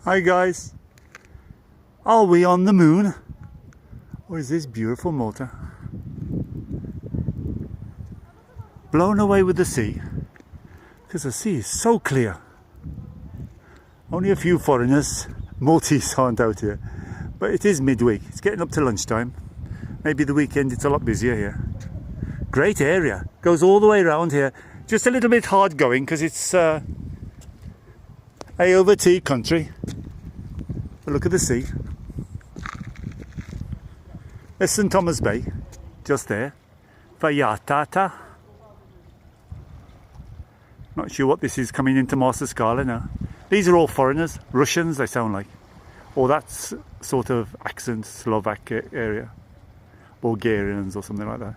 Hi guys. Are we on the moon? Or is this beautiful Malta? Blown away with the sea. Because the sea is so clear. Only a few foreigners, Maltese aren't out here. But it is midweek. It's getting up to lunchtime. Maybe the weekend it's a lot busier here. Great area. Goes all the way around here. Just a little bit hard going because it's A over T country. But look at the sea. There's St Thomas Bay, just there. Vajatata. Not sure what this is coming into Master Scala now. These are all foreigners, Russians they sound like. Or that's sort of accent, Slovak area. Bulgarians or something like that.